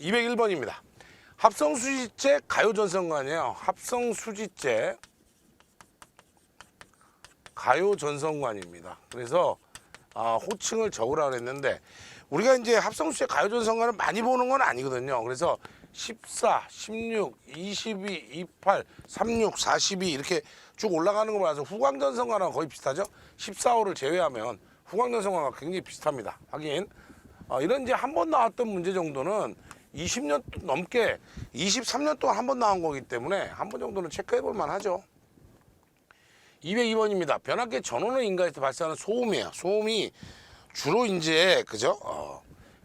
201번입니다. 합성수지체 가요전선관이에요. 합성수지체 가요전선관입니다. 그래서 호칭을 적으라 그랬는데 우리가 이제 합성수지체 가요전선관을 많이 보는 건 아니거든요. 그래서 14, 16, 22, 28, 36, 42 이렇게 쭉 올라가는 거 봐서 후광전선관하고 거의 비슷하죠. 14호를 제외하면 후광전선관과 굉장히 비슷합니다. 하긴 이런 이제 한 번 나왔던 문제 정도는 20년 넘게 23년 동안 한 번 나온 거기 때문에 한 번 정도는 체크해 볼 만하죠. 202번입니다. 변압기의 전원을 인가해서 발생하는 소음이에요. 소음이 주로 이제 그죠?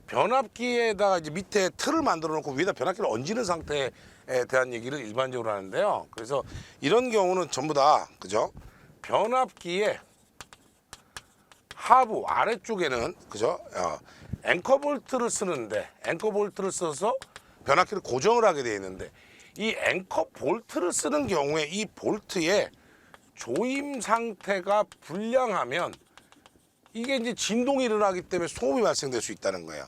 변압기에다가 이제 밑에 틀을 만들어 놓고 위에다 변압기를 얹는 상태에 대한 얘기를 일반적으로 하는데요. 그래서 이런 경우는 전부 다 그죠? 변압기의 하부 아래쪽에는 그죠? 앵커 볼트를 쓰는데 앵커 볼트를 써서 변압기를 고정을 하게 되어 있는데 이 앵커 볼트를 쓰는 경우에 이 볼트의 조임 상태가 불량하면 이게 이제 진동이 일어나기 때문에 소음이 발생될 수 있다는 거예요.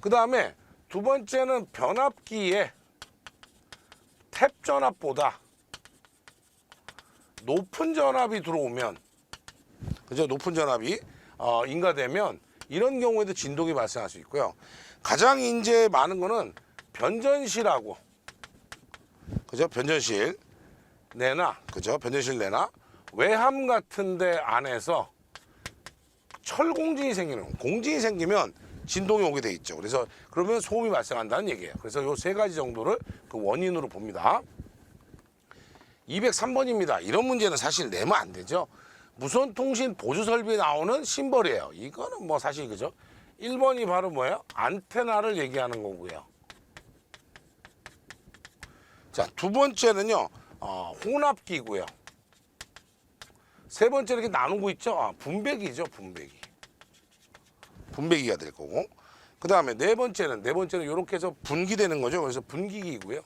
그 다음에 두 번째는 변압기에 탭 전압보다 높은 전압이 들어오면 그죠? 높은 전압이 인가되면 이런 경우에도 진동이 발생할 수 있고요. 가장 이제 많은 거는 변전실하고 그죠? 변전실 내나 그죠? 변전실 내나 외함 같은데 안에서 철공진이 생기는 공진이 생기면 진동이 오게 돼 있죠. 그래서 그러면 소음이 발생한다는 얘기예요. 그래서 요 세 가지 정도를 그 원인으로 봅니다. 203번입니다. 이런 문제는 사실 내면 안 되죠. 무선통신 보조 설비에 나오는 심벌이에요. 이거는 뭐 사실 그죠? 1번이 바로 뭐예요? 안테나를 얘기하는 거고요. 자, 두 번째는요. 혼합기고요. 세 번째 이렇게 나누고 있죠. 분배기죠. 분배기가 될 거고. 그 다음에 네 번째는 이렇게 해서 분기되는 거죠. 그래서 분기기고요.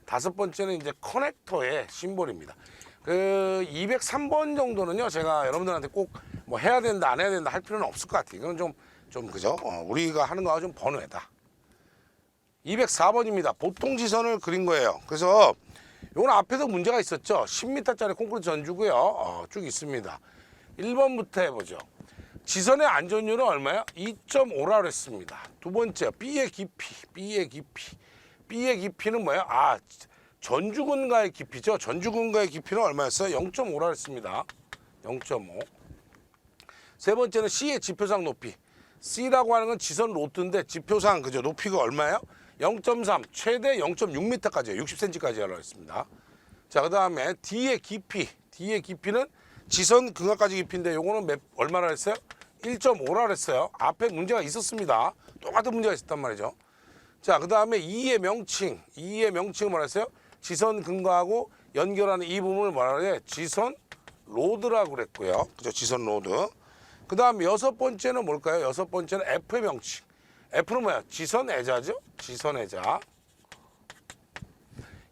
다섯 번째는 이제 커넥터의 심볼입니다. 그 203번 정도는요. 제가 여러분들한테 꼭 뭐 해야 된다 안 해야 된다 할 필요는 없을 것 같아요. 이건 좀 그죠? 우리가 하는 거하고 좀 번외다. 204번입니다. 보통 지선을 그린 거예요. 그래서 이건 앞에도 문제가 있었죠. 10m짜리 콘크리트 전주고요. 쭉 있습니다. 1번부터 해보죠. 지선의 안전율은 얼마예요? 2.5라 그랬습니다. 두 번째, B의 깊이는 뭐예요? 전주근가의 깊이죠. 전주근가의 깊이는 얼마였어요? 0.5라 그랬습니다. 0.5. 세 번째는 C의 지표상 높이. C라고 하는 건 지선 로트인데 지표상 그죠? 높이가 얼마예요? 0.3, 최대 0.6m까지요. 60cm까지 하라고 했습니다. 자, 그 다음에 D의 깊이는 지선 근각까지 깊이인데 요거는 얼마나 했어요? 1.5라 그랬어요. 앞에 문제가 있었습니다. 똑같은 문제가 있었단 말이죠. 자, 그 다음에 E의 명칭은 뭐라 했어요? 지선 근거하고 연결하는 이 부분을 뭐라 그래요? 지선 로드라고 그랬고요. 그죠? 지선 로드. 그 다음에 여섯 번째는 뭘까요? 여섯 번째는 F의 명칭. F는 뭐야? 지선 애자죠? 지선 애자.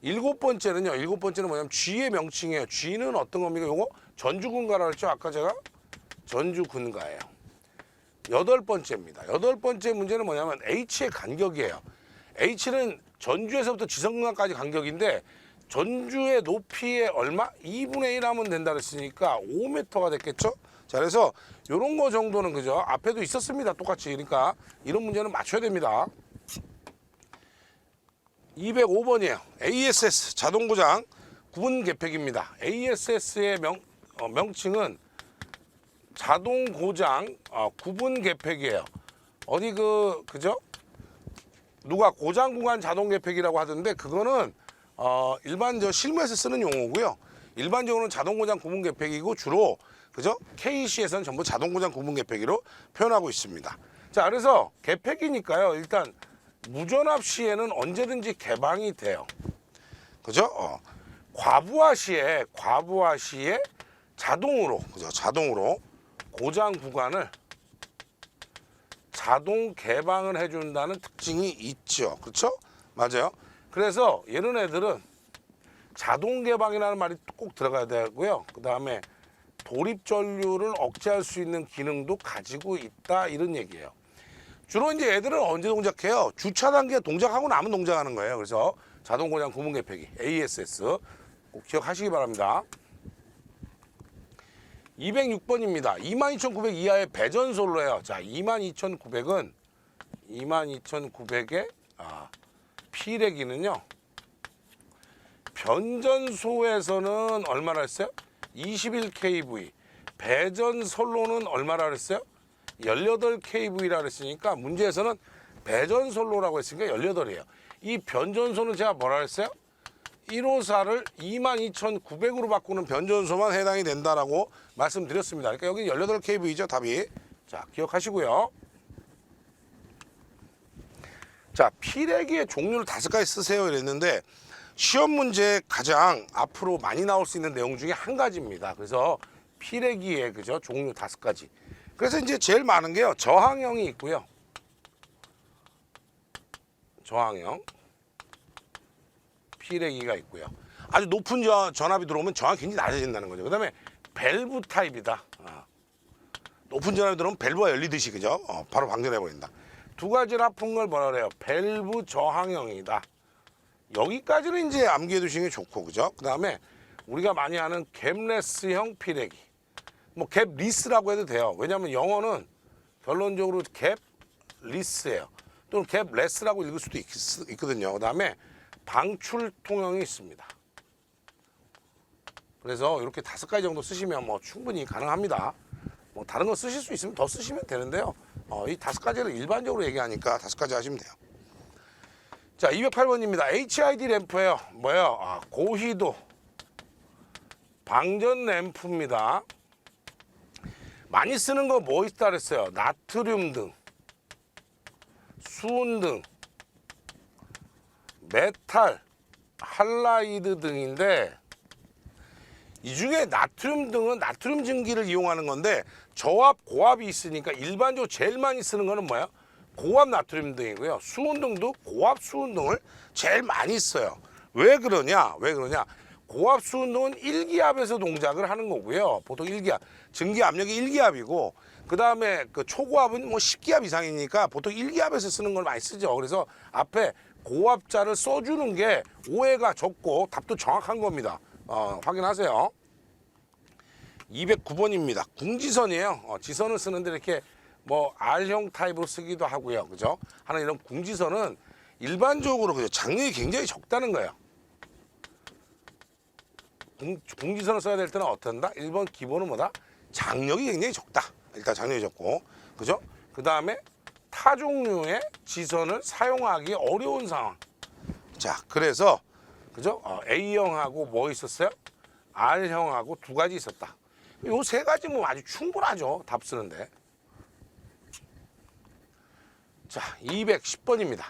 일곱 번째는 뭐냐면 G의 명칭이에요. G는 어떤 겁니까? 요거 전주근가라고 했죠? 아까 제가 전주근가예요. 여덟 번째입니다. 여덟 번째 문제는 뭐냐면 H의 간격이에요. H는 전주에서부터 지선근가까지 간격인데 전주의 높이의 얼마? 2분의 1 하면 된다 그랬으니까 5m가 됐겠죠? 자, 그래서 이런 거 정도는 그죠? 앞에도 있었습니다. 똑같이. 그러니까 이런 문제는 맞춰야 됩니다. 205번이에요. ASS 자동고장 구분 계획입니다. ASS의 명칭은 자동고장 구분 계획이에요. 어디 그죠? 누가 고장 구간 자동 계획이라고 하던데 그거는 일반적 실무에서 쓰는 용어고요. 일반적으로는 자동고장 구분 계획이고 주로 그죠? KC에서는 전부 자동고장 구분 계획으로 표현하고 있습니다. 자, 그래서 계획이니까요. 일단 무전압 시에는 언제든지 개방이 돼요. 그죠? 과부하 시에 자동으로 그죠? 자동으로 고장 구간을 자동 개방을 해준다는 특징이 있죠. 그렇죠? 맞아요. 그래서 이런 애들은 자동 개방이라는 말이 꼭 들어가야 되고요. 그 다음에 도립 전류를 억제할 수 있는 기능도 가지고 있다 이런 얘기예요. 주로 이제 애들은 언제 동작해요? 주차 단계 동작하고 나면 동작하는 거예요. 그래서 자동 고장 구문 개폐기 ASS 꼭 기억하시기 바랍니다. 206번입니다. 22,900 이하의 배전솔로예요. 자, 22,900은 22,900의 피레기는요. 변전소에서는 얼마나 했어요? 21kV. 배전솔로는 얼마나 그랬어요? 18kV라 그랬으니까 문제에서는 배전솔로라고 했으니까 18이에요. 이 변전소는 제가 뭐라 그랬어요? 154를 22,900으로 바꾸는 변전소만 해당이 된다라고 말씀드렸습니다. 그러니까 여기 18kV죠, 답이. 자, 기억하시고요. 자, 피레기의 종류를 5가지 쓰세요 이랬는데 시험 문제 가장 앞으로 많이 나올 수 있는 내용 중에 한 가지입니다. 그래서 피레기의 그죠? 종류 5가지. 그래서 이제 제일 많은 게요. 저항형이 있고요. 저항형. 피레기가 있고요. 아주 높은 전압이 들어오면 저항이 굉장히 낮아진다는 거죠. 그 다음에 밸브 타입이다. 높은 전압이 들어오면 밸브가 열리듯이 그죠? 바로 방전해버린다. 2가지를 합한 걸 뭐라 그래요? 밸브 저항형이다. 여기까지는 이제 암기해 두시는 게 좋고 그죠? 그 다음에 우리가 많이 하는 갭레스형 피레기. 뭐 갭리스라고 해도 돼요. 왜냐하면 영어는 결론적으로 갭리스예요. 또는 갭레스라고 읽을 수도 있거든요. 그 다음에 방출통형이 있습니다. 그래서 이렇게 5가지 정도 쓰시면 뭐 충분히 가능합니다. 뭐 다른 거 쓰실 수 있으면 더 쓰시면 되는데요. 이 5가지를 일반적으로 얘기하니까 5가지 하시면 돼요. 자, 208번입니다. HID 램프예요. 뭐예요? 고희도 방전 램프입니다. 많이 쓰는 거 뭐 있다 그랬어요? 나트륨 등, 수은 등, 메탈, 할라이드 등인데 이 중에 나트륨 등은 나트륨 증기를 이용하는 건데 저압, 고압이 있으니까 일반적으로 제일 많이 쓰는 거는 뭐야? 고압 나트륨 등이고요. 수은 등도 고압 수은 등을 제일 많이 써요. 왜 그러냐? 고압 수은 등은 1기압에서 동작을 하는 거고요. 보통 1기압. 증기 압력이 1기압이고 그 다음에 그 초고압은 뭐 10기압 이상이니까 보통 1기압에서 쓰는 걸 많이 쓰죠. 그래서 앞에 고압자를 써주는 게 오해가 적고 답도 정확한 겁니다. 확인하세요. 209번입니다. 궁지선이에요. 지선을 쓰는데 이렇게 뭐 R형 타입으로 쓰기도 하고요. 그죠? 하는 이런 궁지선은 일반적으로 그죠? 장력이 굉장히 적다는 거예요. 궁지선을 써야 될 때는 어떤다? 1번 기본은 뭐다? 장력이 굉장히 적다. 일단 장력이 적고. 그죠? 그 다음에 타 종류의 지선을 사용하기 어려운 상황. 자, 그래서 그죠? A형하고 뭐 있었어요? R형하고 2가지 있었다. 요 3가지 뭐 아주 충분하죠. 답 쓰는데. 자, 210번입니다.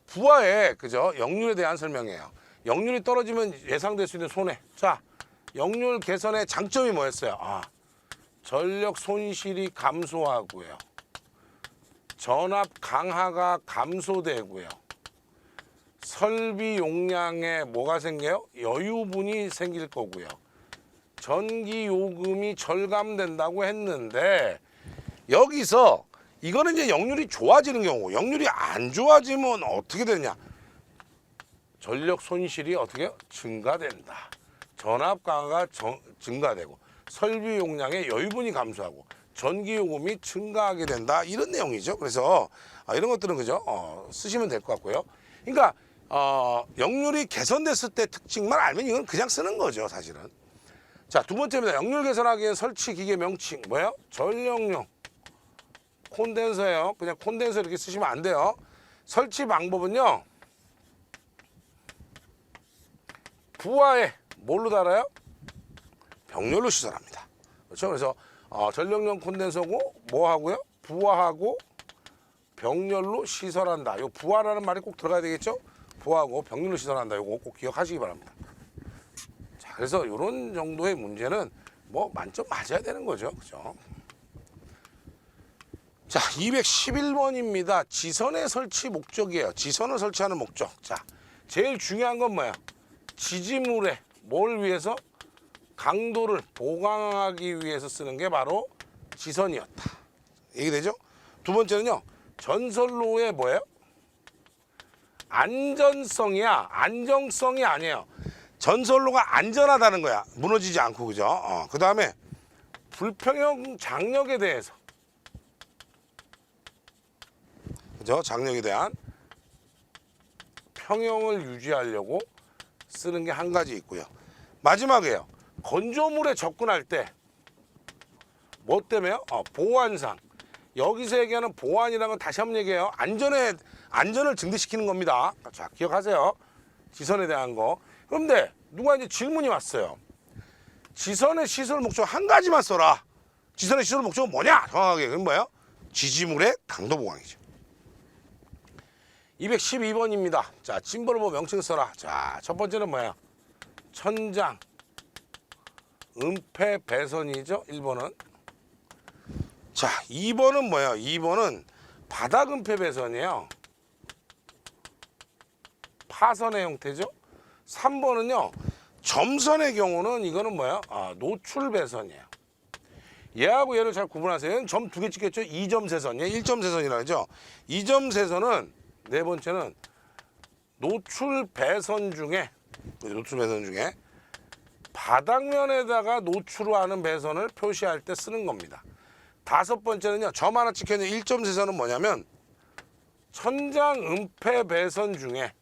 부하의 그죠? 역률에 대한 설명이에요. 역률이 떨어지면 예상될 수 있는 손해. 자, 역률 개선의 장점이 뭐였어요? 전력 손실이 감소하고요. 전압 강하가 감소되고요. 설비 용량에 뭐가 생겨요? 여유분이 생길 거고요. 전기 요금이 절감된다고 했는데 여기서 이거는 이제 역률이 좋아지는 경우고 역률이 안 좋아지면 어떻게 되냐? 전력 손실이 어떻게 해요? 증가된다. 전압 강화가 증가되고 설비 용량의 여유분이 감소하고 전기 요금이 증가하게 된다. 이런 내용이죠. 그래서 이런 것들은 그죠? 쓰시면 될 것 같고요. 그러니까 역률이 개선됐을 때 특징만 알면 이건 그냥 쓰는 거죠, 사실은. 자, 2번째입니다. 역률 개선하기엔 설치 기계 명칭 뭐예요? 전력용 콘덴서예요. 그냥 콘덴서 이렇게 쓰시면 안 돼요. 설치 방법은요. 부하에 뭘로 달아요? 병렬로 시설합니다. 그렇죠? 그래서 전력용 콘덴서고 뭐 하고요? 부하하고 병렬로 시설한다. 요 부하라는 말이 꼭 들어가야 되겠죠? 부하하고 병렬로 시설한다. 요거 꼭 기억하시기 바랍니다. 자, 그래서 이런 정도의 문제는 뭐 만점 맞아야 되는 거죠. 그죠? 자, 211번입니다. 지선의 설치 목적이에요. 지선을 설치하는 목적. 자, 제일 중요한 건 뭐야? 지지물에 뭘 위해서? 강도를 보강하기 위해서 쓰는 게 바로 지선이었다. 얘기되죠? 2번째는요. 전선로의 뭐예요? 안전성이야. 안정성이 아니에요. 전선로가 안전하다는 거야. 무너지지 않고, 그죠? 그 다음에 불평형 장력에 대해서, 그죠? 장력에 대한 평형을 유지하려고 쓰는 게 한 가지 있고요. 마지막에요. 건조물에 접근할 때 뭐 때문에요? 보안상. 여기서 얘기하는 보안이라는 건 다시 한번 얘기해요. 안전을 증대시키는 겁니다. 자, 기억하세요. 지선에 대한 거. 그런데 누가 이제 질문이 왔어요. 지선의 시설 목적 한 가지만 써라. 지선의 시설 목적은 뭐냐? 정확하게. 그건 뭐예요? 지지물의 강도 보강이죠. 212번입니다. 자, 짐벌을 보고 명칭 써라. 자, 첫 번째는 뭐예요? 천장, 은폐, 배선이죠. 1번은. 자, 2번은 뭐예요? 2번은 바닥 은폐 배선이에요. 파선의 형태죠. 3번은요. 점선의 경우는 이거는 뭐예요? 노출 배선이에요. 얘하고 얘를 잘 구분하세요. 얘는 점 2개 찍겠죠. 2점 세선. 얘 1점 세선이라 하죠. 2점 세선은 네 번째는 노출 배선 중에 바닥면에다가 노출하는 배선을 표시할 때 쓰는 겁니다. 다섯 번째는요. 점 하나 찍혀있는 1점 세선은 뭐냐면 천장 은폐 배선 중에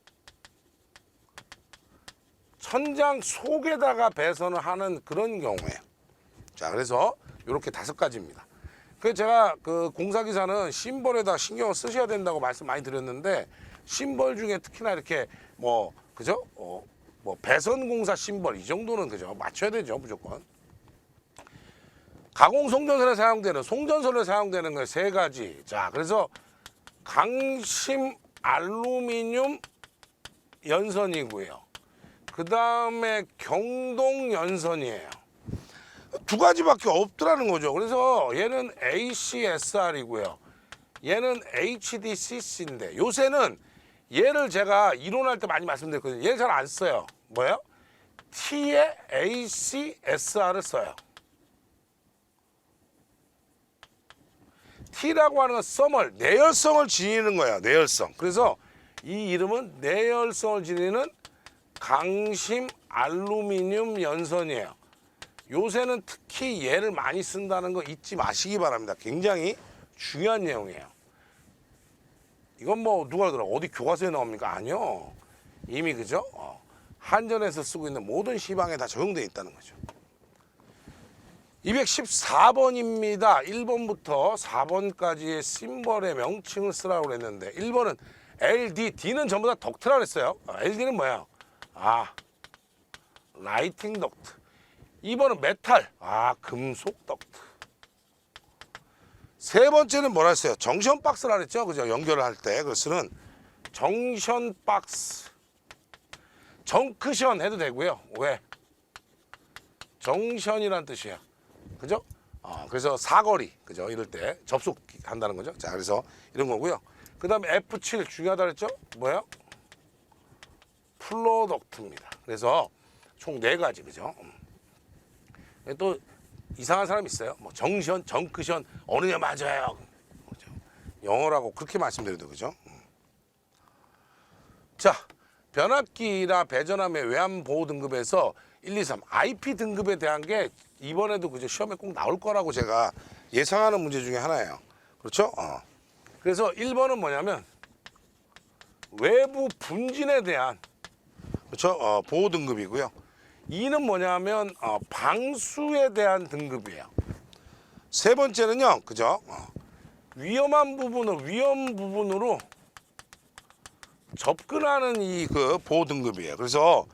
천장 속에다가 배선을 하는 그런 경우예요. 자, 그래서 이렇게 5가지입니다. 그래서 제가 그 공사기사는 심벌에다 신경을 쓰셔야 된다고 말씀 많이 드렸는데, 심벌 중에 특히나 이렇게 뭐 그죠? 뭐 배선 공사 심벌 이 정도는 그죠? 맞춰야 되죠, 무조건. 가공 송전선에 사용되는 거 3가지. 자, 그래서 강심 알루미늄 연선이고요. 그 다음에 경동 연선이에요. 2가지밖에 없더라는 거죠. 그래서 얘는 ACSR이고요. 얘는 HDCC인데 요새는 얘를 제가 이론할 때 많이 말씀드렸거든요. 얘를 잘 안 써요. 뭐예요? T에 ACSR을 써요. T라고 하는 건 써멀, 내열성을 지니는 거예요. 내열성. 그래서 이 이름은 내열성을 지니는 강심 알루미늄 연선이에요. 요새는 특히 얘를 많이 쓴다는 거 잊지 마시기 바랍니다. 굉장히 중요한 내용이에요. 이건 뭐 누가 그러더라 어디 교과서에 나옵니까? 아니요. 이미 그죠? 한전에서 쓰고 있는 모든 시방에 다 적용되어 있다는 거죠. 214번입니다. 1번부터 4번까지의 심벌의 명칭을 쓰라고 그랬는데 1번은 LD, D는 전부 다 덕트라 그랬어요. LD는 뭐야? 라이팅 덕트. 2번은 메탈. 금속 덕트. 세 번째는 뭐라 했어요? 정션 박스라 그랬죠? 그죠? 연결을 할 때 그 쓰는 정션 박스. 정크션 해도 되고요. 왜? 정션이란 뜻이에요. 그죠? 그래서 사거리. 그죠? 이럴 때 접속한다는 거죠. 자, 그래서 이런 거고요. 그 다음에 F7 중요하다 그랬죠? 뭐예요? 플로덕트입니다. 그래서 총 4가지. 그죠? 또 이상한 사람 있어요. 뭐 정션, 정크션 어느 게 맞아요. 그죠? 영어라고 그렇게 말씀드려도 그죠? 자, 변압기나 배전함의 외환 보호 등급에서 1, 2, 3 IP 등급에 대한 게 이번에도 그죠? 시험에 꼭 나올 거라고 제가 예상하는 문제 중에 하나예요. 그렇죠? 그래서 1번은 뭐냐면 외부 분진에 대한 그렇죠? 보호 등급이고요. 2는 뭐냐면 방수에 대한 등급이에요. 세 번째는요, 그죠? 위험 부분으로 접근하는 이 그 보호 등급이에요. 그래서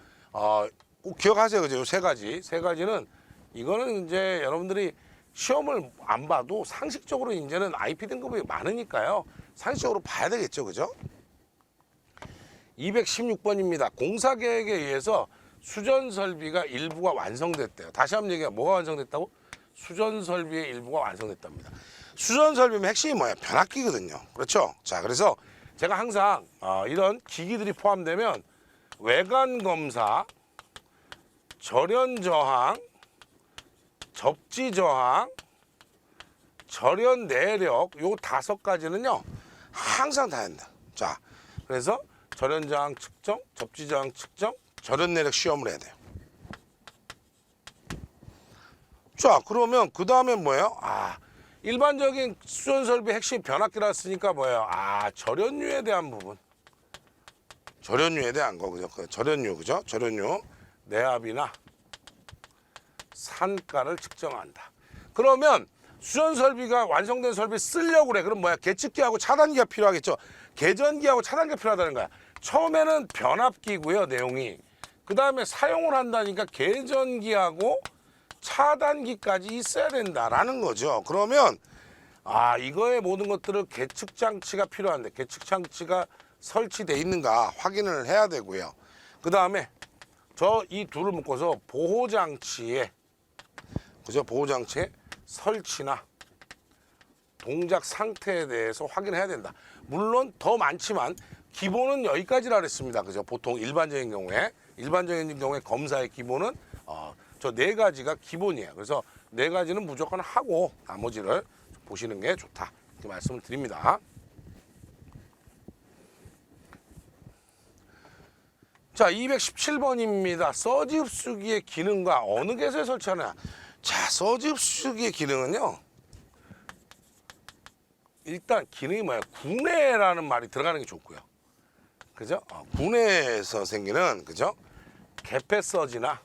꼭 기억하세요, 그죠? 이 3가지. 3가지는 이거는 이제 여러분들이 시험을 안 봐도 상식적으로 이제는 IP 등급이 많으니까요. 상식적으로 봐야 되겠죠, 그죠? 216번입니다. 공사 계획에 의해서 수전 설비가 일부가 완성됐대요. 다시 한번 얘기해. 뭐가 완성됐다고? 수전 설비의 일부가 완성됐답니다. 수전 설비의 핵심이 뭐예요? 변압기거든요. 그렇죠? 자, 그래서 제가 항상 이런 기기들이 포함되면 외관 검사, 절연 저항, 접지 저항, 절연 내력 요 5가지는요. 항상 다 한다. 자, 그래서 절연저항 측정, 접지저항 측정, 절연내력 시험을 해야 돼요. 자, 그러면 그 다음에 뭐예요? 일반적인 수전설비 핵심 변압기라 했으니까 뭐예요? 절연유에 대한 부분. 절연유에 대한 거, 그죠? 절연유, 그죠? 절연유, 내압이나 산가를 측정한다. 그러면 수전설비가 완성된 설비 쓰려고 그래. 그럼 뭐야? 계측기하고 차단기가 필요하겠죠? 계전기하고 차단기가 필요하다는 거야. 처음에는 변압기고요, 내용이. 그 다음에 사용을 한다니까 계전기하고 차단기까지 있어야 된다라는 거죠. 그러면 이거의 모든 것들을 계측 장치가 필요한데 계측 장치가 설치돼 있는가 확인을 해야 되고요. 그 다음에 이 둘을 묶어서 보호 장치에 그죠? 보호 장치의 설치나 동작 상태에 대해서 확인해야 된다. 물론 더 많지만 기본은 여기까지라 그랬습니다. 그죠? 보통 일반적인 경우에 검사의 기본은 저 네 가지가 기본이에요. 그래서 네 가지는 무조건 하고 나머지를 보시는 게 좋다. 이렇게 말씀을 드립니다. 자, 217번입니다. 서지 흡수기의 기능과 어느 개소에 설치하느냐. 자, 서지 흡수기의 기능은요. 일단 기능이 뭐예요? 구내라는 말이 들어가는 게 좋고요. 그죠? 구내에서 생기는 그죠? 개폐 서지나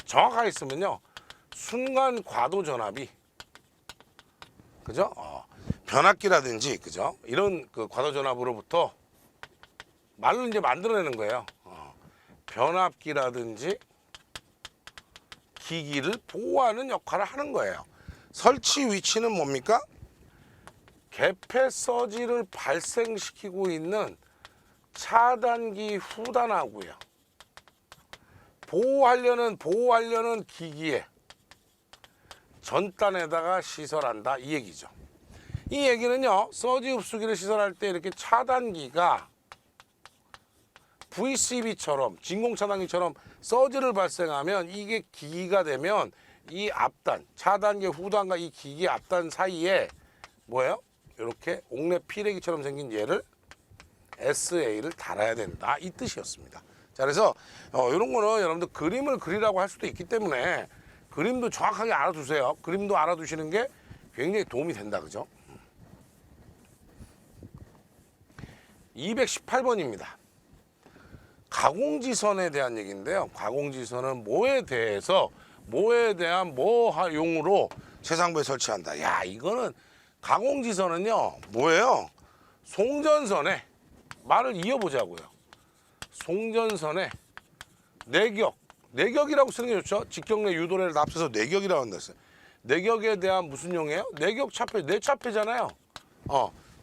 정확하게 쓰면요. 순간 과도 전압이 그죠? 변압기라든지 그죠? 이런 그 과도 전압으로부터 말로 이제 만들어내는 거예요. 변압기라든지 기기를 보호하는 역할을 하는 거예요. 설치 위치는 뭡니까? 개폐 서지를 발생시키고 있는 차단기 후단하고요. 보호하려는 기기에 전단에다가 시설한다 이 얘기죠. 이 얘기는요. 서지 흡수기를 시설할 때 이렇게 차단기가 VCB처럼 진공 차단기처럼 서지를 발생하면 이게 기기가 되면 이 앞단 차단기 후단과 이 기기 앞단 사이에 뭐예요? 이렇게 옥내 피레기처럼 생긴 얘를 SA를 달아야 된다 이 뜻이었습니다. 자, 그래서 이런 거는 여러분들 그림을 그리라고 할 수도 있기 때문에 그림도 정확하게 알아두세요. 그림도 알아두시는 게 굉장히 도움이 된다, 그죠? 218번입니다. 가공지선에 대한 얘기인데요. 가공지선은 뭐에 대한 뭐용으로 최상부에 설치한다. 야, 이거는 가공지선은요, 뭐예요? 송전선에 말을 이어보자고요. 송전선에 내격이라고 쓰는 게 좋죠. 직경내 유도례를 합쳐서 내격이라고 한다 했어요. 내격에 대한 무슨 용이에요? 내격 차폐, 뇌차폐잖아요.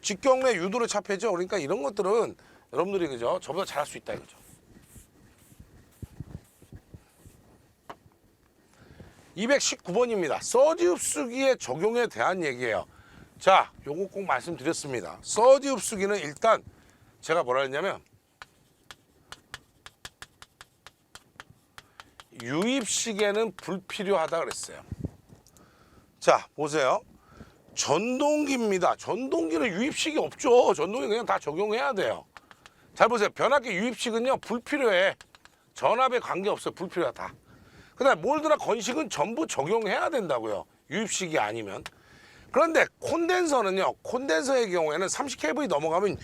직경내 유도례 차폐죠. 그러니까 이런 것들은 여러분들이 그죠? 저보다 잘할 수 있다 이거죠. 219번입니다. 서지 흡수기의 적용에 대한 얘기예요. 자, 요거 꼭 말씀드렸습니다. 서지 흡수기는 일단 제가 뭐라 했냐면 유입식에는 불필요하다 그랬어요. 자, 보세요. 전동기입니다. 전동기는 유입식이 없죠. 전동기 그냥 다 적용해야 돼요. 잘 보세요. 변압기 유입식은요 불필요해. 전압에 관계없어요. 불필요하다. 그다음에 몰드나 건식은 전부 적용해야 된다고요. 유입식이 아니면. 그런데 콘덴서는요. 콘덴서의 경우에는 30kV 넘어가면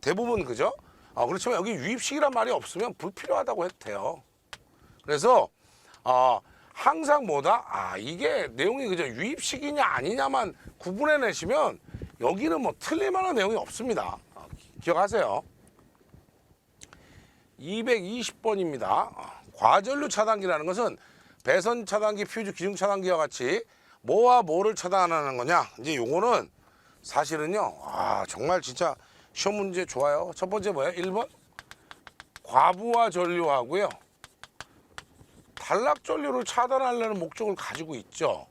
대부분 그죠? 그렇지만 여기 유입식이란 말이 없으면 불필요하다고 해도 돼요. 그래서 항상 이게 내용이 그죠? 유입식이냐 아니냐만 구분해 내시면 여기는 뭐 틀릴만한 내용이 없습니다. 기억하세요. 220번입니다. 과전류 차단기라는 것은 배선 차단기, 퓨즈 기중 차단기와 같이 뭐와 뭐를 차단하는 거냐? 이제 요거는 사실은요. 정말 진짜 시험 문제 좋아요. 첫 번째 뭐예요? 1번 과부하 전류하고요. 단락 전류를 차단하려는 목적을 가지고 있죠.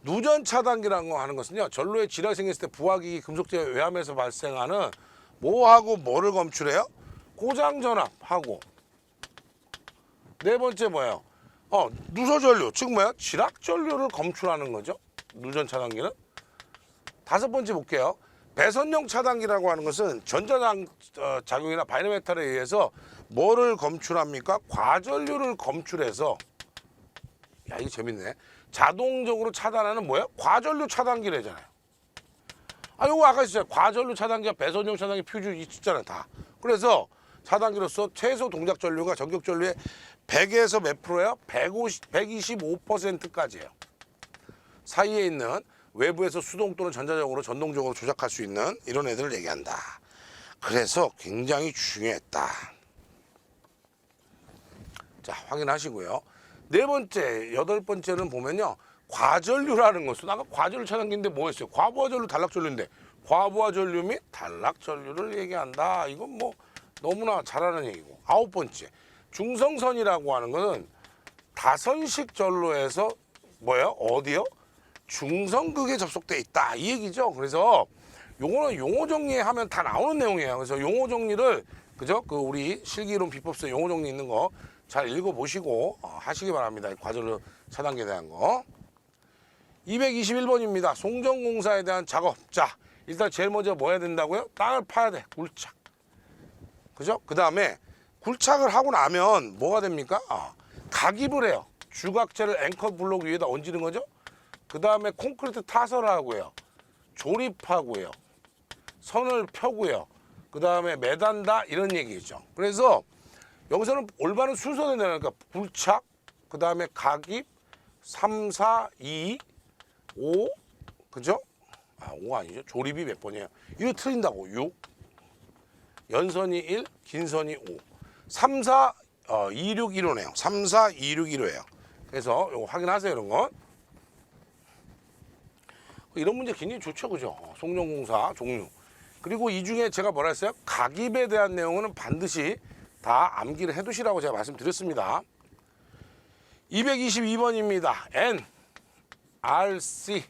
누전 차단기라는 거 하는 것은요. 전로에 질환이 생겼을 때 부하기기 금속재 외암에서 발생하는 뭐하고 뭐를 검출해요? 고장 전압하고. 네 번째 뭐예요? 누설 전류, 즉 뭐야? 지락 전류를 검출하는 거죠. 누전 차단기는. 다섯 번째 볼게요. 배선용 차단기라고 하는 것은 전자작용이나 바이너메탈에 의해서 뭐를 검출합니까? 과전류를 검출해서, 야 이게 재밌네. 자동적으로 차단하는 뭐야? 과전류 차단기래잖아요. 아 요거 아까 있었잖아요. 과전류 차단기와 배선용 차단기 퓨즈 있잖아요 다. 그래서 차단기로서 최소 동작 전류가 전격 전류의 100에서 몇 프로예요? 125%까지예요. 사이에 있는 외부에서 수동 또는 전자적으로 전동적으로 조작할 수 있는 이런 애들을 얘기한다. 그래서 굉장히 중요했다. 자, 확인하시고요. 네 번째, 여덟 번째는 보면요. 과전류라는 것은 아까 과전류 차단기인데 뭐였어요? 과부하 전류, 단락 전류인데 과부하 전류 및 단락 전류를 얘기한다. 이건 뭐 너무나 잘하는 얘기고. 아홉 번째, 중성선이라고 하는 것은 다선식 전로에서 뭐예요? 어디요? 중성극에 접속돼 있다 이 얘기죠. 그래서 요거는 용어 정리하면 다 나오는 내용이에요. 그래서 용어 정리를 그죠? 그 우리 실기이론 비법서 용어 정리 있는 거 잘 읽어보시고 하시기 바랍니다. 과전류 차단기에 대한 거. 221번입니다. 송전공사에 대한 작업. 자, 일단 제일 먼저 뭐 해야 된다고요? 땅을 파야 돼. 굴착. 그죠? 그 다음에 굴착을 하고 나면 뭐가 됩니까? 각입을 해요. 주각재를 앵커 블록 위에다 얹는 거죠. 그 다음에 콘크리트 타설을 하고요. 조립하고요. 선을 펴고요. 그 다음에 매단다 이런 얘기죠. 그래서 여기서는 올바른 순서를 내니까 굴착, 그 다음에 각입, 3, 4, 2, 5, 그죠? 5가 아니죠. 조립이 몇 번이에요? 이거 틀린다고. 6, 연선이 1, 긴선이 5. 3, 4, 2, 6, 1호네요. 3, 4, 2, 6, 1호예요. 그래서 이거 확인하세요, 이런 건. 이런 문제 굉장히 좋죠, 그죠? 송전공사 종류. 그리고 이 중에 제가 뭐라 했어요? 각입에 대한 내용은 반드시 다 암기를 해두시라고 제가 말씀드렸습니다. 222번입니다. N, R, C.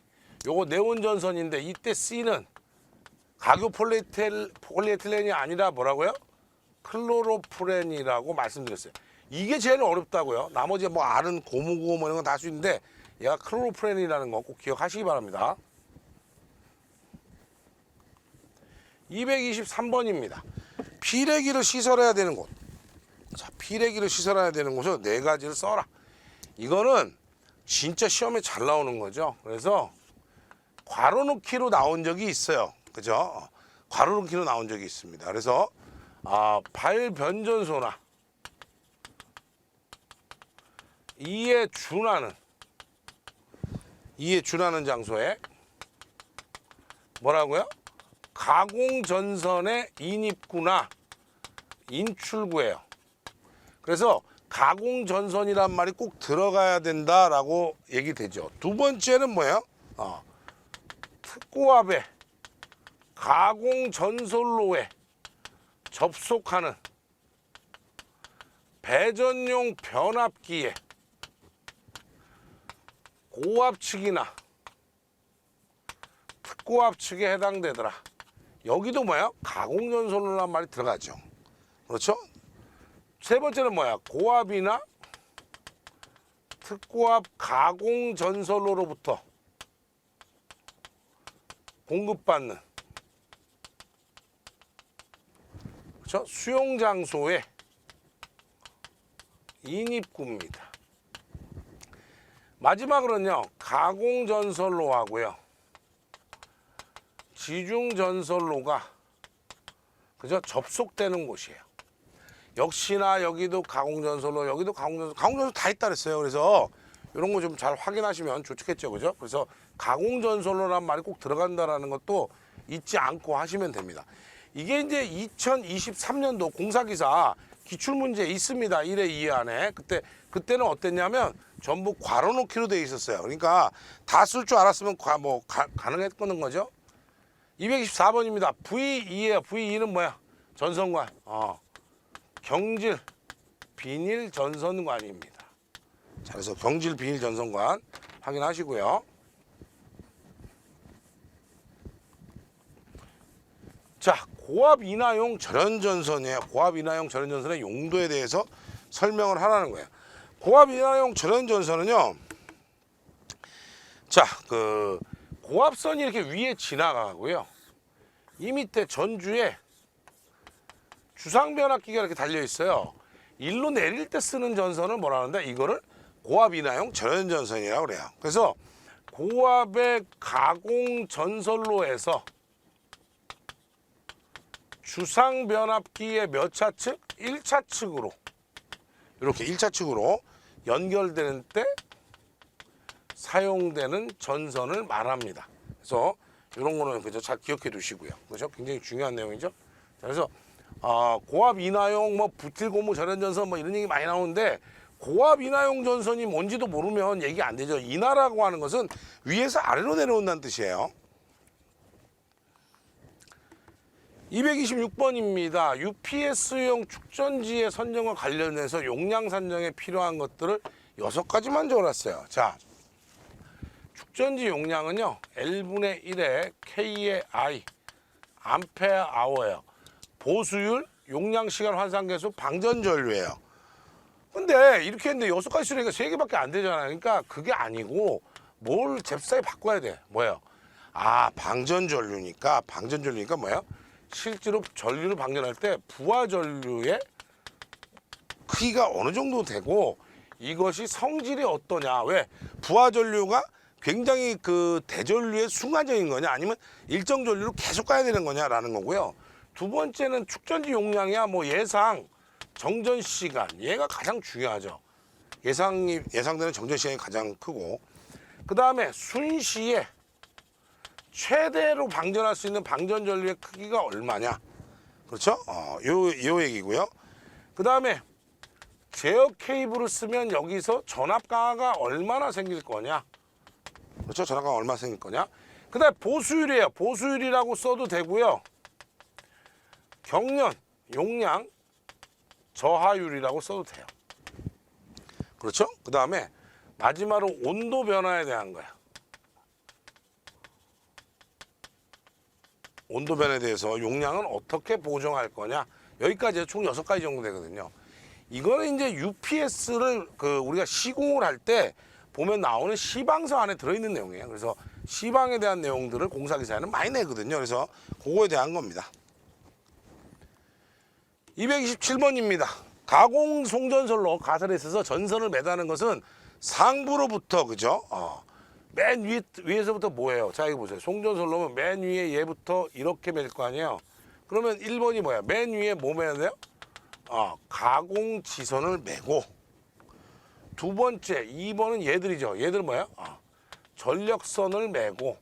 요거 네온전선인데 이때 C는 각유 폴리에틸렌이 아니라 뭐라고요? 클로로프렌이라고 말씀드렸어요. 이게 제일 어렵다고요. 나머지 뭐 R은 고무고 뭐 이런 건 다 할 수 있는데 얘가 클로로프렌이라는 거 꼭 기억하시기 바랍니다. 223번입니다. 피레기를 시설해야 되는 곳. 자, 피레기를 시설해야 되는 곳은 네 가지를 써라. 이거는 진짜 시험에 잘 나오는 거죠. 그래서 괄호 넣기로 나온 적이 있어요. 그죠? 괄호 넣기로 나온 적이 있습니다. 그래서 발변전소나 이에 준하는 장소에 뭐라고요? 가공전선의 인입구나 인출구예요. 그래서 가공전선이란 말이 꼭 들어가야 된다라고 얘기되죠. 두 번째는 뭐예요? 특고압에 가공전선로에 접속하는 배전용 변압기에 고압 측이나 특고압 측에 해당되더라. 여기도 뭐야? 가공전선로란 말이 들어가죠. 그렇죠? 세 번째는 뭐야? 고압이나 특고압 가공전선로로부터 공급받는 그렇죠? 수용장소의 인입구입니다. 마지막으로는요. 가공전선로하고요. 지중전선로가 그죠? 접속되는 곳이에요. 역시나 여기도 가공전선로, 여기도 가공전선로 다 있다 그랬어요. 그래서 이런 거 좀 잘 확인하시면 좋겠죠, 그죠? 그래서 가공전선로란 말이 꼭 들어간다라는 것도 잊지 않고 하시면 됩니다. 이게 이제 2023년도 공사기사 기출문제 있습니다. 1회 2회 안에. 그때는 어땠냐면 전부 괄호 넣기로 돼 있었어요. 그러니까 다 쓸 줄 알았으면 가능했던 거죠. 224번입니다. V2예요. V2는 뭐야? 전선관. 경질 비닐 전선관입니다. 자, 그래서 경질 비닐 전선관 확인하시고요. 자, 고압 인하용 절연전선이에요. 고압 인하용 절연전선의 용도에 대해서 설명을 하라는 거예요. 고압 인하용 절연전선은요. 자, 그 고압선이 이렇게 위에 지나가고요. 이 밑에 전주에 주상변압기가 이렇게 달려 있어요. 일로 내릴 때 쓰는 전선을 뭐라 하는데 이거를 고압 인하용 절연전선이라고 그래요. 그래서 고압의 가공 전선로에서 주상변압기의 몇 차측? 1차 측으로 이렇게 1차 측으로 연결되는 때 사용되는 전선을 말합니다. 그래서 이런 거는 그죠? 잘 기억해 두시고요. 그죠? 굉장히 중요한 내용이죠. 자, 그래서 고압 인하용 뭐 부틸 고무 절연 전선 뭐 이런 얘기 많이 나오는데 고압 인하용 전선이 뭔지도 모르면 얘기 안 되죠. 인하라고 하는 것은 위에서 아래로 내려온다는 뜻이에요. 226번입니다. UPS용 축전지의 선정과 관련해서 용량 산정에 필요한 것들을 6가지만 적어놨어요. 자, 축전지 용량은요, L분의 1의 K의 I, 암페어 아워예요. 보수율, 용량, 시간, 환산 계수, 방전 전류예요. 근데 이렇게 했는데 6가지 쓰니까 3개밖에 안 되잖아요. 그러니까 그게 아니고 뭘 잽싸게 바꿔야 돼. 뭐예요? 방전 전류니까 뭐예요? 실제로 전류를 방전할 때 부하 전류의 크기가 어느 정도 되고 이것이 성질이 어떠냐. 왜? 부하 전류가 굉장히 그 대전류의 순간적인 거냐 아니면 일정 전류로 계속 가야 되는 거냐라는 거고요. 두 번째는 축전지 용량이야 뭐 예상 정전 시간 얘가 가장 중요하죠. 예상되는 정전 시간이 가장 크고 그 다음에 순시에 최대로 방전할 수 있는 방전 전류의 크기가 얼마냐. 그렇죠? 요 얘기고요. 그 다음에 제어 케이블을 쓰면 여기서 전압 강화가 얼마나 생길 거냐. 그렇죠? 전압 강화 얼마나 생길 거냐. 그 다음에 보수율이에요. 보수율이라고 써도 되고요. 경련, 용량, 저하율이라고 써도 돼요. 그렇죠? 그 다음에 마지막으로 온도 변화에 대한 거야. 온도 변화에 대해서 용량은 어떻게 보정할 거냐. 여기까지 총 6가지 정도 되거든요. 이거는 이제 UPS를 우리가 시공을 할 때 보면 나오는 시방서 안에 들어있는 내용이에요. 그래서 시방에 대한 내용들을 공사기사에는 많이 내거든요. 그래서 그거에 대한 겁니다. 227번입니다. 가공 송전선로 가설에 있어서 전선을 매다는 것은 상부로부터 그죠? 맨 위에서부터 뭐예요? 자, 이거 보세요. 송전선로면 맨 위에 얘부터 이렇게 맬 거 아니에요? 그러면 1번이 뭐야? 맨 위에 뭐 매야 돼요? 가공 지선을 매고 두 번째 2번은 얘들이죠. 얘들 뭐야? 전력선을 매고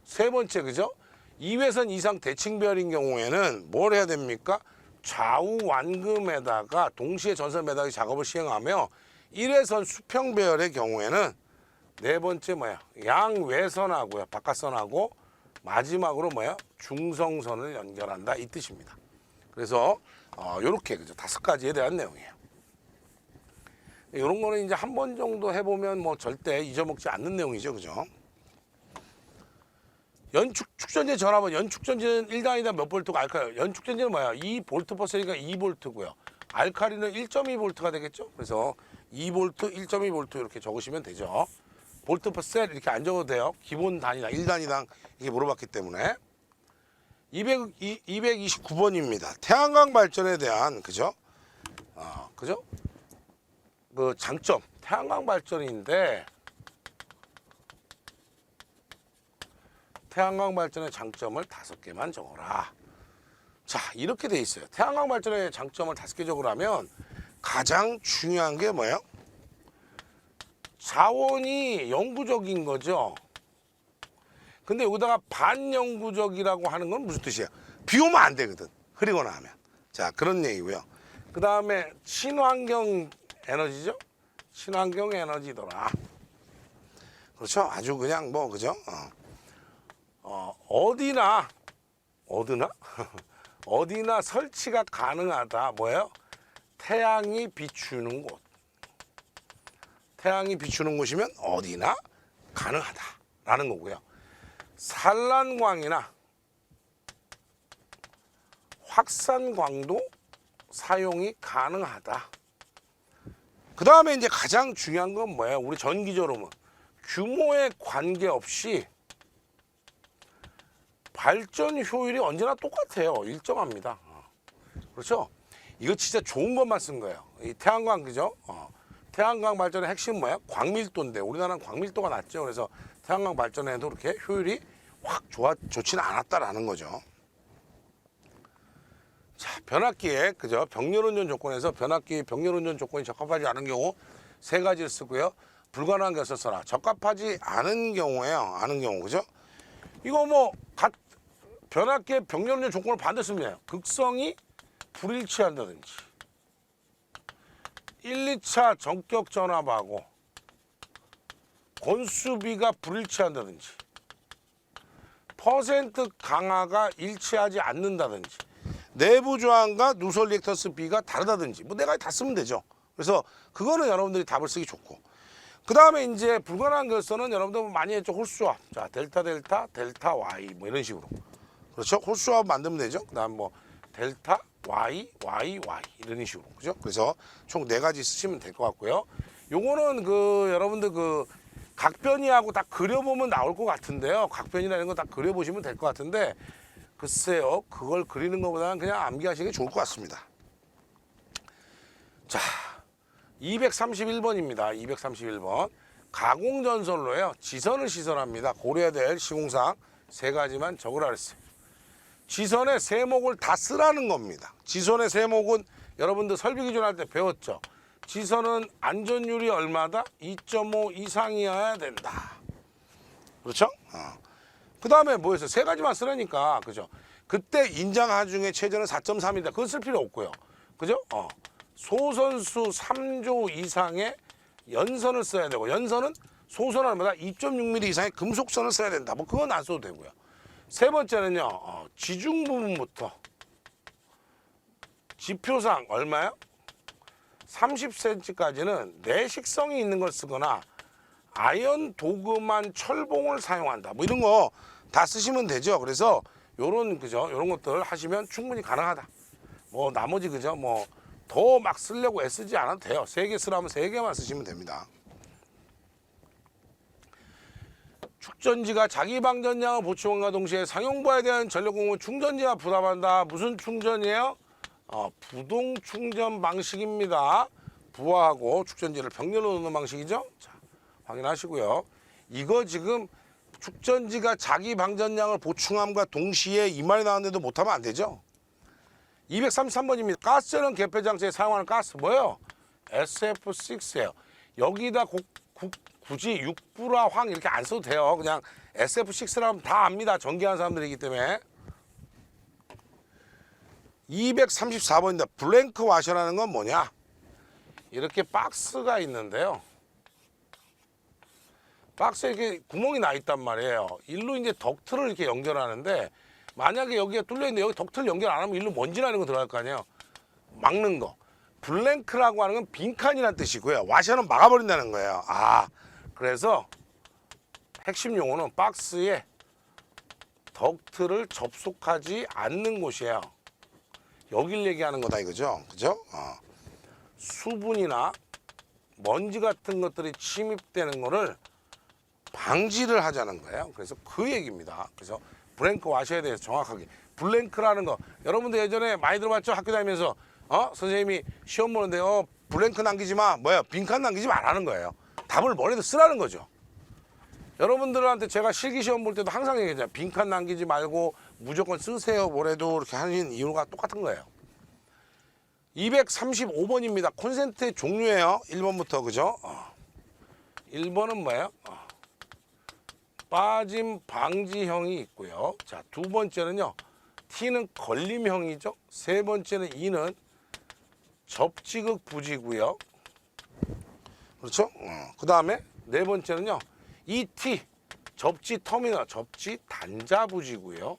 세 번째 그죠? 2회선 이상 대칭별인 경우에는 뭘 해야 됩니까? 좌우 완금에다가 동시에 전선 매달기 작업을 시행하며 1회선 수평배열의 경우에는 네 번째 뭐야? 양외선하고요. 바깥선하고 마지막으로 뭐야? 중성선을 연결한다 이 뜻입니다. 그래서 요렇게 그죠? 5가지에 대한 내용이에요. 이런 거는 이제 한 번 정도 해보면 뭐 절대 잊어먹지 않는 내용이죠. 그죠? 축전지 전압은 연축전지는 1단위당 몇 볼트고 알칼리 연축전지는 뭐야? 2볼트 퍼 세니까 2볼트고요. 알칼리는 1.2볼트가 되겠죠? 그래서 2볼트, 1.2볼트 이렇게 적으시면 되죠. 볼트 퍼 셀 이렇게 안 적어도 돼요. 기본 단위당 1단위당 이렇게 물어봤기 때문에 229번입니다. 태양광 발전에 대한 그죠? 그죠? 그 장점 태양광 발전인데 태양광 발전의 장점을 5개만 적어라. 자, 이렇게 돼 있어요. 태양광 발전의 장점을 5개 적으라면 가장 중요한 게 뭐예요? 자원이 영구적인 거죠. 근데 여기다가 반영구적이라고 하는 건 무슨 뜻이야? 비 오면 안 되거든. 흐리거나 하면. 자, 그런 얘기고요. 그 다음에 친환경 에너지죠? 친환경 에너지더라. 그렇죠? 아주 그냥 뭐 그죠? 어디나 어디나 설치가 가능하다. 뭐예요? 태양이 비추는 곳. 태양이 비추는 곳이면 어디나 가능하다라는 거고요. 산란광이나 확산광도 사용이 가능하다. 그 다음에 이제 가장 중요한 건 뭐예요? 우리 전기적으로는 규모에 관계없이 발전 효율이 언제나 똑같아요. 일정합니다. 그렇죠? 이거 진짜 좋은 것만 쓴 거예요. 이 태양광 그죠? 태양광 발전의 핵심은 뭐야? 광밀도인데 우리나라는 광밀도가 낮죠. 그래서 태양광 발전에도 그렇게 효율이 확 좋지는 않았다라는 거죠. 자, 변압기에 그죠? 병렬운전 조건에서 변압기 병렬운전 조건이 적합하지 않은 경우 세 가지를 쓰고요. 불가능한 것을 써라. 적합하지 않은 경우에요. 않은 경우 그죠? 이거 뭐 변압기의 병렬운전 조건을 반드시 쓰면 돼요. 극성이 불일치한다든지 1, 2차 전격 전압하고 건수비가 불일치한다든지 퍼센트 강화가 일치하지 않는다든지 내부 저항과 누설 리액턴스 B가 다르다든지 뭐 내가 다 쓰면 되죠. 그래서 그거는 여러분들이 답을 쓰기 좋고 그 다음에 이제 불가능한 것은 여러분들 많이 했죠. 홀수합. 자, 델타 델타 델타 Y 뭐 이런 식으로 그렇죠. 홀수합 만들면 되죠. 그 다음 뭐 델타 Y Y Y 이런 식으로 그죠. 그래서 총 4가지 쓰시면 될 것 같고요. 요거는 그 여러분들 그 각변이하고 딱 그려보면 나올 것 같은데요. 각변이나 이런 거 딱 그려보시면 될 것 같은데 글쎄요. 그걸 그리는 것보다는 그냥 암기하시는 게 좋을 것 같습니다. 자, 231번입니다. 231번. 가공전선로요. 지선을 시선합니다. 고려해야 될 시공사항 3가지만 적으라 그랬어요. 지선의 세목을 다 쓰라는 겁니다. 지선의 세목은 여러분들 설비 기준할 때 배웠죠. 지선은 안전율이 얼마다? 2.5 이상이어야 된다. 그렇죠? 그 다음에 뭐였어요? 3가지만 쓰라니까. 그죠? 그때 인장하중의 최저는 4.3이다. 그건 쓸 필요 없고요. 그죠? 소선수 3조 이상의 연선을 써야 되고 연선은 소선 얼마다? 2.6mm 이상의 금속선을 써야 된다. 뭐 그건 안 써도 되고요. 3번째는요. 지중 부분부터 지표상 얼마요? 30cm까지는 내식성이 있는 걸 쓰거나 아연 도금한 철봉을 사용한다. 뭐 이런 거 다 쓰시면 되죠. 그래서 요런 그죠? 요런 것들 하시면 충분히 가능하다. 뭐 나머지 그죠? 뭐 더 막 쓰려고 애쓰지 않아도 돼요. 3개 쓰라면 3개만 쓰시면 됩니다. 축전지가 자기 방전량을 보충함과 동시에 상용부에 대한 전력 공급 충전지가 부담한다. 무슨 충전이에요? 부동 충전 방식입니다. 부하하고 축전지를 병렬로 넣는 방식이죠. 자, 확인하시고요. 이거 지금 축전지가 자기 방전량을 보충함과 동시에 이 말이 나왔는데도 못하면 안 되죠. 233번입니다. 가스전 개폐 장치에 사용하는 가스 뭐예요? SF6예요. 여기다 굳이 육부라 황 이렇게 안 써도 돼요. 그냥 SF6라면 다 압니다. 전기하는 사람들이기 때문에. 234번입니다. 블랭크 와셔라는 건 뭐냐? 이렇게 박스가 있는데요. 박스에 이렇게 구멍이 나 있단 말이에요. 일로 이제 덕트를 이렇게 연결하는데 만약에 여기가 뚫려 있는데 여기 덕트를 연결 안 하면 일로 먼지 나는 거 들어갈 거 아니에요. 막는 거. 블랭크라고 하는 건 빈칸이라는 뜻이고요. 와셔는 막아버린다는 거예요. 그래서 핵심 용어는 박스에 덕트를 접속하지 않는 곳이에요. 여길 얘기하는 거다 이거죠. 그죠? 수분이나 먼지 같은 것들이 침입되는 거를 방지를 하자는 거예요. 그래서 그 얘기입니다. 그래서 블랭크 와셔에 대해서 정확하게 블랭크라는 거 여러분들 예전에 많이 들어봤죠? 학교 다니면서 선생님이 시험 보는데 블랭크 남기지 마. 뭐야? 빈칸 남기지 말라는 거예요. 답을 머리에다 쓰라는 거죠. 여러분들한테 제가 실기 시험 볼 때도 항상 얘기하잖아요. 빈칸 남기지 말고 무조건 쓰세요. 뭐래도 이렇게 하는 이유가 똑같은 거예요. 235번입니다. 콘센트의 종류예요. 1번부터 그죠? 1번은 뭐예요? 빠짐 방지형이 있고요. 자, 2번째는요. T는 걸림형이죠. 3번째는 E는 접지극 부지고요. 그렇죠? 그 다음에 4번째는요. ET 접지 터미널, 접지 단자 부지고요.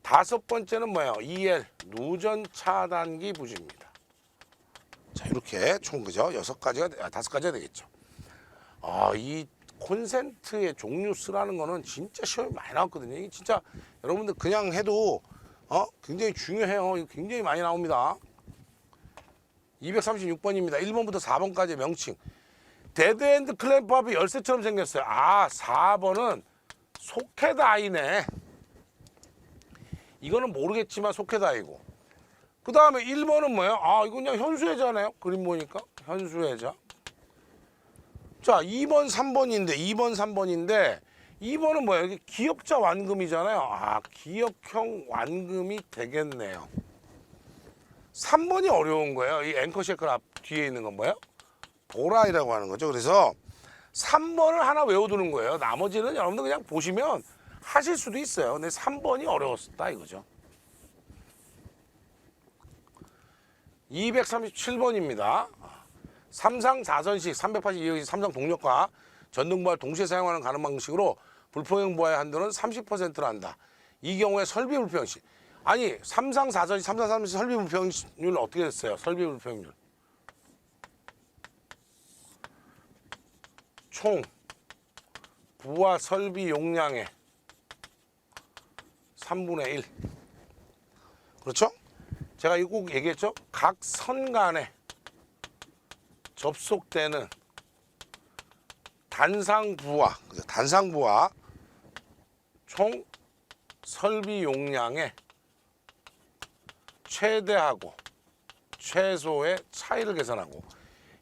5번째는 뭐예요? EL 누전 차단기 부지입니다. 자, 이렇게 총 그죠? 5가지가 되겠죠. 이 콘센트의 종류 쓰라는 거는 진짜 시험이 많이 나왔거든요. 이게 진짜 여러분들 그냥 해도 굉장히 중요해요. 이거 굉장히 많이 나옵니다. 236번입니다. 1번부터 4번까지의 명칭. 데드엔드 클램프압이 열쇠처럼 생겼어요. 4번은 소켓 아이네. 이거는 모르겠지만 속해다이고. 그 다음에 1번은 뭐예요? 아, 이거 그냥 현수회자네요. 그림 보니까 현수회자. 자, 2번, 3번인데 2번, 3번인데 2번은 뭐예요? 이게 기역자 완금이잖아요. 아, 기역형 완금이 되겠네요. 3번이 어려운 거예요. 이 앵커 셰클 앞 뒤에 있는 건 뭐예요? 보라이라고 하는 거죠. 그래서 3번을 하나 외워두는 거예요. 나머지는 여러분들 그냥 보시면 하실 수도 있어요. 근데 3번이 어려웠다 이거죠. 237번입니다. 삼상 4선식 382의 삼상 동력과 전등부하를 동시에 사용하는 가는 방식으로 불평형 부하의 한도는 30%로 한다. 이 경우에 설비 불평시. 아니, 삼상 4선식, 삼상 3선식 설비 불평률 어떻게 됐어요? 설비 불평률. 총 부하 설비 용량의 3분의 1. 그렇죠? 제가 이거 꼭 얘기했죠? 각 선 간에 접속되는 단상부하 총 설비 용량의 최대하고 최소의 차이를 계산하고.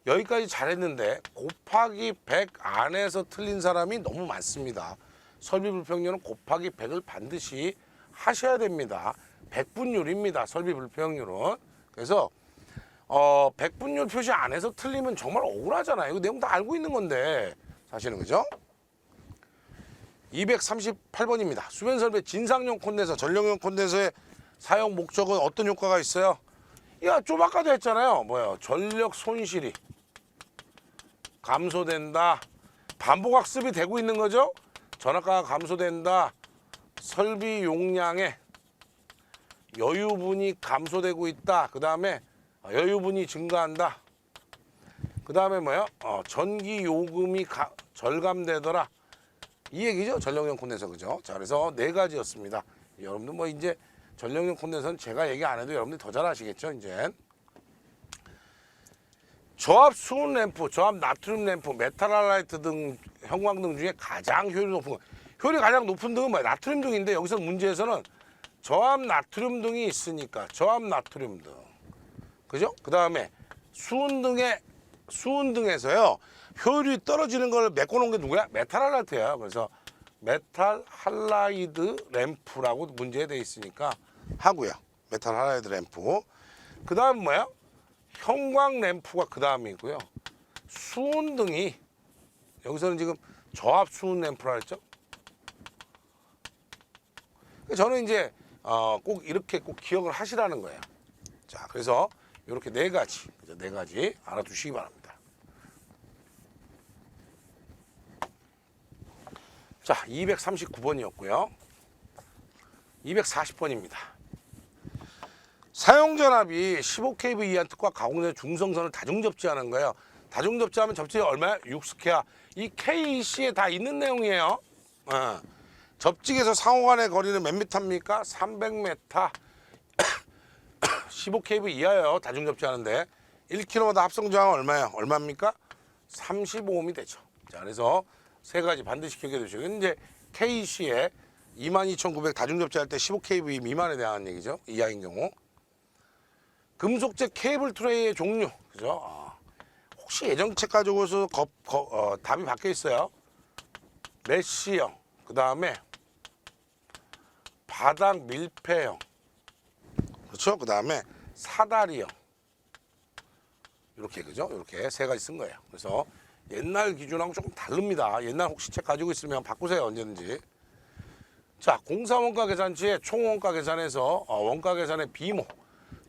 여기까지 잘했는데 곱하기 100 안에서 틀린 사람이 너무 많습니다. 설비 불평률은 곱하기 100을 반드시 하셔야 됩니다. 100분율입니다. 설비 불평률은. 그래서 100분율 표시 안에서 틀리면 정말 억울하잖아요. 이거 내용 다 알고 있는 건데 사실은. 그죠? 238번입니다. 수변설비 진상용 콘덴서, 전력용 콘덴서의 사용 목적은 어떤 효과가 있어요? 야, 좀 아까도 했잖아요. 뭐예요? 전력 손실이 감소된다. 반복학습이 되고 있는 거죠? 전압가가 감소된다. 설비 용량의 여유분이 감소되고 있다. 그 다음에 여유분이 증가한다. 그 다음에 뭐예요? 전기 요금이 절감되더라. 이 얘기죠. 전력용 콘덴서. 그죠? 자, 그래서 네 가지였습니다. 여러분들 뭐 이제 전력용 콘덴서는 제가 얘기 안 해도 여러분들이 더 잘 아시겠죠, 이제. 저압 수은 램프, 저압 나트륨 램프, 메탈 할라이트 등 형광등 중에 가장 효율이 높은 거. 효율이 가장 높은 등은 뭐예요? 나트륨 등인데 여기서 문제에서는 저압 나트륨 등이 있으니까 저압 나트륨 등. 그죠? 그 다음에 수은 등에서요. 효율이 떨어지는 걸 메꿔놓은 게 누구야? 메탈 할라이트야. 그래서 메탈 할라이드 램프라고 문제에 돼 있으니까 하고요. 메탈 할라이드 램프. 그 다음 뭐야? 형광 램프가 그 다음이고요. 수은 등이 여기서는 지금 저압 수은 램프라 했죠. 저는 이제 꼭 이렇게 꼭 기억을 하시라는 거예요. 자, 그래서 이렇게 네 가지 알아두시기 바랍니다. 자, 239번이었고요. 240번입니다. 사용전압이 15kV 이하 특과 가공된 중성선을 다중접지하는 거예요. 다중접지하면 접지가 얼마야? 6스퀘어. 이 KEC에 다 있는 내용이에요. 접직에서 상호 간의 거리는 몇 미터입니까? 300m. 15kV 이하예요. 다중접지하는데 1km마다 합성저항은 얼마예요? 얼마입니까? 35ohm이 되죠. 자, 그래서 세 가지 반드시 기억해 두시고, 이제 KEC에 22,900 다중접지할 때 15kV 미만에 대한 얘기죠. 이하인 경우. 금속재 케이블 트레이의 종류, 그죠? 혹시 예전 책 가지고서 답이 바뀌어 있어요. 메쉬형, 그 다음에 바닥 밀폐형, 그렇죠? 그 다음에 사다리형, 이렇게, 그죠? 이렇게 세 가지 쓴 거예요. 그래서 옛날 기준하고 조금 다릅니다. 옛날 혹시 책 가지고 있으면 바꾸세요, 언제든지. 자, 공사원가 계산치의 총원가 계산에서 원가 계산의 비모,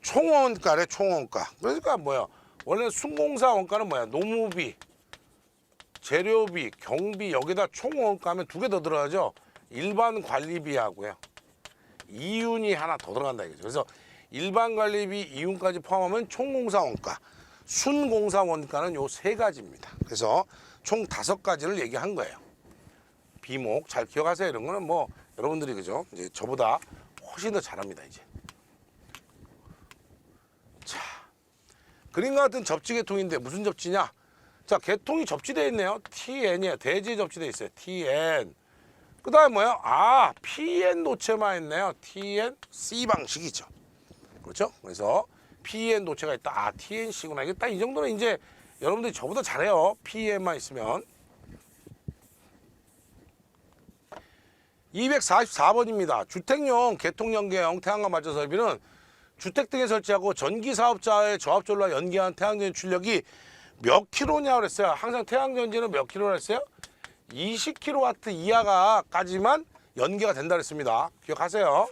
총원가래. 총원가. 그러니까 뭐야? 원래 순공사 원가는 뭐야? 노무비, 재료비, 경비, 여기다 총원가하면 두 개 더 들어가죠. 일반 관리비하고요. 이윤이 하나 더 들어간다 이거죠. 그래서 일반 관리비, 이윤까지 포함하면 총공사 원가, 순공사 원가는 요 세 가지입니다. 그래서 총 5가지를 얘기한 거예요. 비목 잘 기억하세요. 이런 거는 뭐 여러분들이 그죠? 이제 저보다 훨씬 더 잘합니다, 이제. 자, 그림과 같은 접지 계통인데 무슨 접지냐? 자, 계통이 접지되어 있네요. TN이에요. 대지에 접지되어 있어요. TN. 그 다음에 뭐예요? 아, PN 노체만 있네요. TNC 방식이죠. 그렇죠? 그래서 PN 노체가 있다. 아, TNC구나. 이게 딱 이 정도는 이제 여러분들이 저보다 잘해요. PN만 있으면. 244번입니다. 주택용 개통연계형 태양광 발전 설비는 주택 등에 설치하고 전기사업자의 조합전로와 연계한 태양전 출력이 몇 킬로냐고 그랬어요. 항상 태양전지는 몇 킬로라 했어요? 20kW 이하까지만 연계가 된다 그랬습니다. 기억하세요.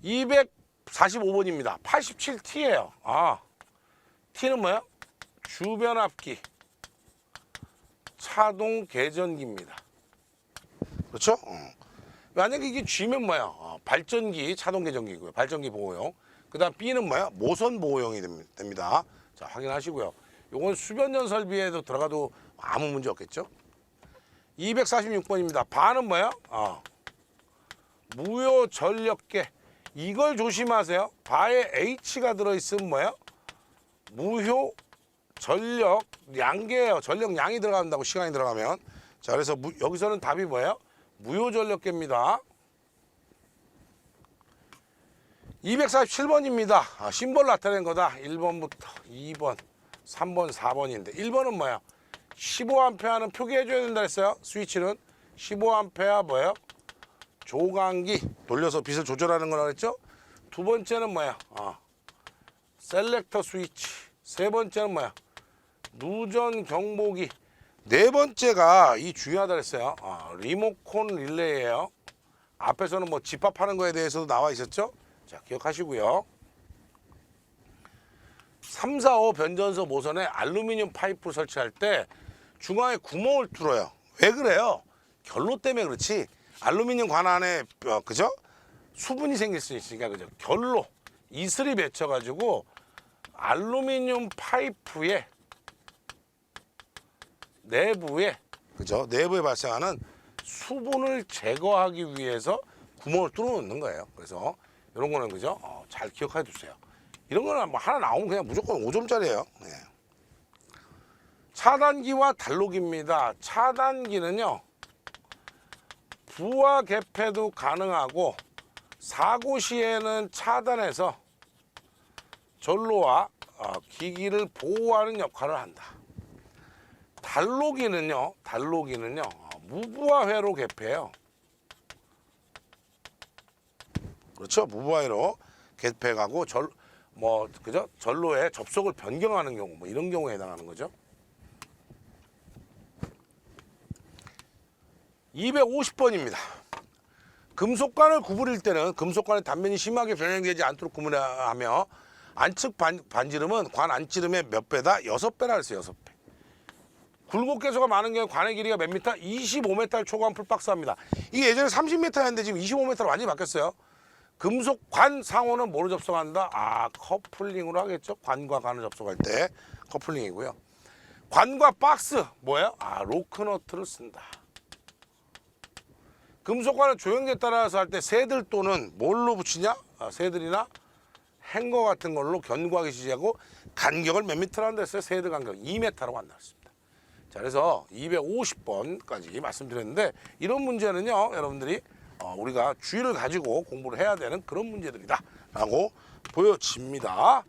245번입니다. 87T예요. 아, T는 뭐야? 주변압기 차동 개전기입니다. 그렇죠? 만약에 이게 G면 뭐야? 발전기 차동 개전기고요. 발전기 보호용. 그 다음 B는 뭐야? 모선 보호용이 됩니다. 자, 확인하시고요. 요건 수변전 설비에도 들어가도 아무 문제 없겠죠? 246번입니다. 바는 뭐야? 무효 전력계. 이걸 조심하세요. 바에 H가 들어있으면 뭐야? 무효 전력 양계예요. 전력 양이 들어간다고 시간이 들어가면. 자, 그래서 여기서는 답이 뭐예요? 무효 전력계입니다. 247번입니다. 심벌 나타낸 거다. 1번부터 2번, 3번, 4번인데 1번은 뭐야? 15A는 표기해줘야 된다 했어요. 스위치는 15A 뭐예요? 조광기 돌려서 빛을 조절하는 거라 그랬죠. 두 번째는 뭐야? 셀렉터 스위치. 세 번째는 뭐야? 누전 경보기. 네 번째가 이 중요하다 그랬어요. 리모컨 릴레이예요. 앞에서는 뭐 집합하는 거에 대해서도 나와 있었죠. 자, 기억하시고요. 3, 4, 5 변전소 모선에 알루미늄 파이프를 설치할 때 중앙에 구멍을 뚫어요. 왜 그래요? 결로 때문에 그렇지. 알루미늄 관 안에 그죠? 수분이 생길 수 있으니까 그죠? 결로 이슬이 맺혀가지고 알루미늄 파이프의 내부에 그죠? 내부에 발생하는 수분을 제거하기 위해서 구멍을 뚫어 놓는 거예요. 그래서 이런 거는 그죠? 잘 기억해 두세요. 이런 거는 뭐 하나 나오면 그냥 무조건 5점짜리예요. 네. 차단기와 단록입니다. 차단기는요. 부하 개폐도 가능하고 사고 시에는 차단해서 전로와 기기를 보호하는 역할을 한다. 단록이는요. 무부하회로 개폐해요. 그렇죠. 무부하회로 개폐하고 그죠? 전로에 접속을 변경하는 경우 뭐 이런 경우에 해당하는 거죠. 250번입니다. 금속관을 구부릴 때는 금속관의 단면이 심하게 변형되지 않도록 구분하며 안측 반지름은 관 안지름의 몇 배다? 6배라 했어요. 6배. 굴곡 개수가 많은 경우 관의 길이가 몇 미터? 25m를 초과한 풀박스합니다. 이게 예전에 30m였는데 지금 25m로 완전히 바뀌었어요. 금속관 상호는 뭐로 접속한다? 커플링으로 하겠죠. 관과 관을 접속할 때 커플링이고요. 관과 박스 뭐예요? 로크너트를 쓴다. 금속관은 조형제에 따라서 할 때 새들 또는 뭘로 붙이냐? 새들이나 행거 같은 걸로 견고하게 지지하고 간격을 몇 미터라고 했어요? 새들 간격 2m라고 안 나왔습니다. 자, 그래서 250번까지 말씀드렸는데 이런 문제는요, 여러분들이 우리가 주의를 가지고 공부를 해야 되는 그런 문제들이다 라고 보여집니다.